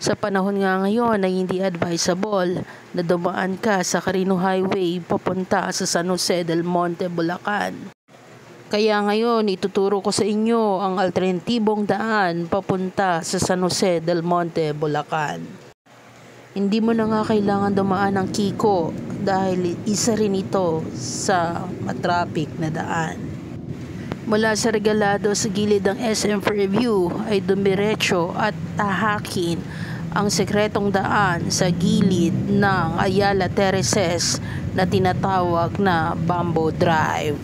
Sa panahon nga ngayon ay hindi advisable na dumaan ka sa Carino Highway papunta sa San Jose del Monte, Bulacan. Kaya ngayon ituturo ko sa inyo ang alternatibong daan papunta sa San Jose del Monte, Bulacan. Hindi mo na nga kailangan dumaan ng Kiko dahil isa rin ito sa matraffic na daan. Mula sa Regalado sa gilid ng SM Fairview ay dumiretso at tahakin ang sekretong daan sa gilid ng Ayala Terraces na tinatawag na Bamboo Drive.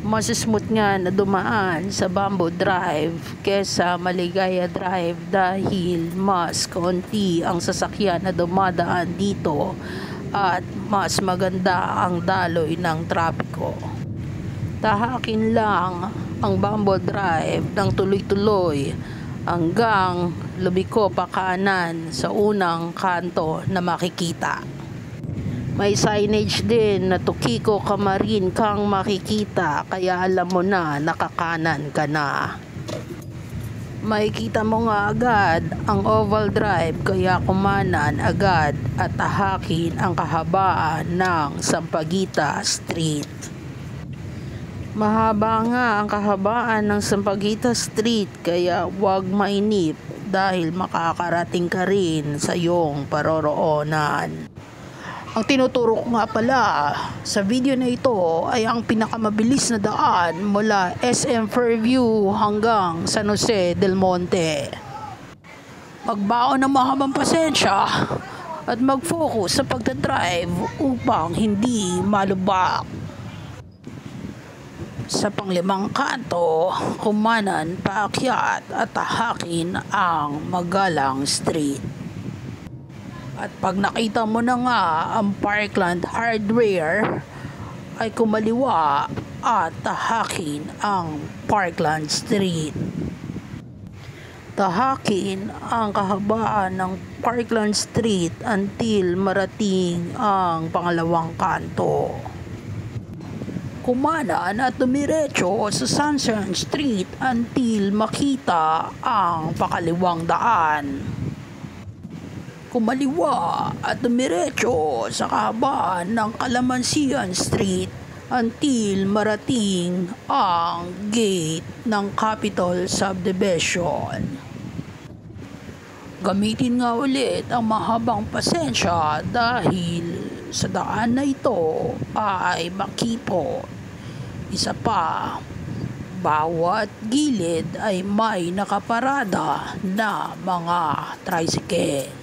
Mas smooth nga na dumaan sa Bamboo Drive kesa Maligaya Drive dahil mas konti ang sasakyan na dumadaan dito at mas maganda ang daloy ng trapiko. Tahakin lang ang Bamboo Drive ng tuloy-tuloy hanggang lumiko pa kanan sa unang kanto na makikita. May signage din na Tukiko Kamarin kang makikita kaya alam mo na nakakanan ka na. Makikita mo nga agad ang Oval Drive kaya kumanan agad at tahakin ang kahabaan ng Sampaguita Street. Mahaba nga ang kahabaan ng Sampaguita Street kaya huwag mainip dahil makakarating ka rin sa iyong paroroonan. Ang tinuturo ko nga pala sa video na ito ay ang pinakamabilis na daan mula SM Fairview hanggang San Jose del Monte. Magbaon ng mahabang pasensya at mag-focus sa pagdadrive upang hindi malubak. Sa panglimang kanto, kumanan paakyat at tahakin ang Magalang Street. At pag nakita mo na nga ang Parkland Hardware, ay kumaliwa at tahakin ang Parkland Street. Tahakin ang kahabaan ng Parkland Street until marating ang pangalawang kanto. Kumanan at dumiretso sa Sunshine Street until makita ang pakaliwang daan. Kumaliwa at dumiretso sa kahabaan ng Calamansian Street until marating ang gate ng Capitol Subdivision. Gamitin nga ulit ang mahabang pasensya dahil sa daan na ito ay makipot. Isa pa, bawat gilid ay may nakaparada na mga tricycle.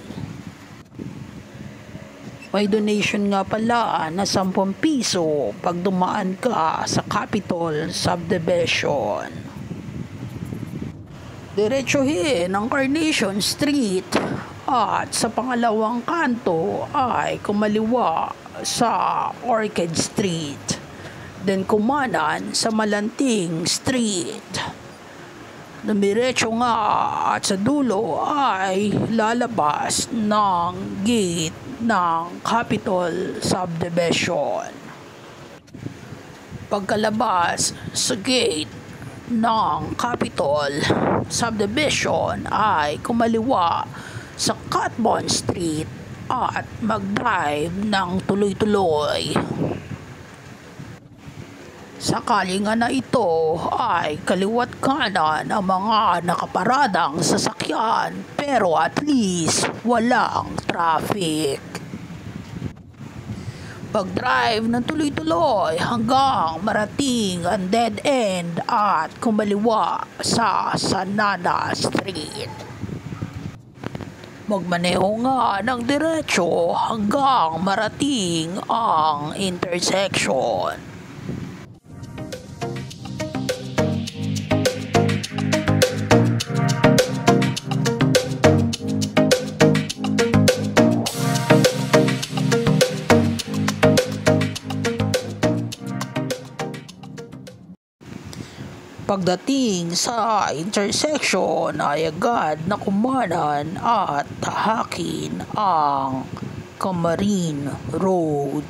May donation nga pala na 10 piso pag dumaan ka sa Capitol Subdivision. Diretsuhin ang Carnation Street at sa pangalawang kanto ay kumaliwa sa Orchid Street. Then kumanan sa Malanting Street. Dumiretso nga at sa dulo ay lalabas ng gate ng Capitol Subdivision. Pagkalabas sa gate ng Capitol Subdivision ay kumaliwa sa Catbon Street at mag-drive ng tuloy-tuloy. Sakali nga na ito ay kaliwat kanan ang mga nakaparadang sasakyan pero at least walang traffic. Pag-drive ng tuloy-tuloy hanggang marating ang dead end at kumaliwa sa Sanana Street. Magmaneho nga ng diretso hanggang marating ang intersection. Pagdating sa intersection ay agad na kumanan at tahakin ang Camarin Road.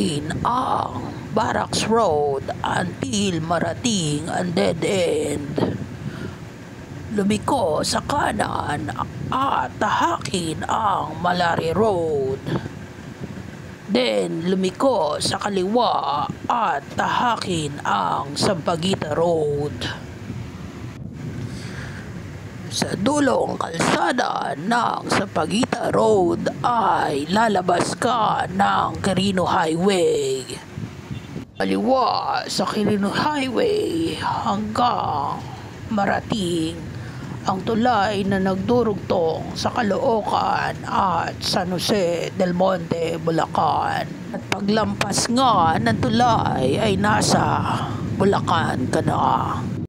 Tahakin ang Barracks Road until marating ang dead end. Lumiko sa kanan at tahakin ang Malari Road. Then lumiko sa kaliwa at tahakin ang Sampaguita Road. Sa dulong kalsada ng Sampaguita Road ay lalabas ka ng Quirino Highway. Kaliwa sa Quirino Highway hanggang marating ang tulay na nagdurugtong sa Caloocan at San Jose del Monte, Bulacan. At paglampas nga ng tulay ay nasa Bulacan ka na.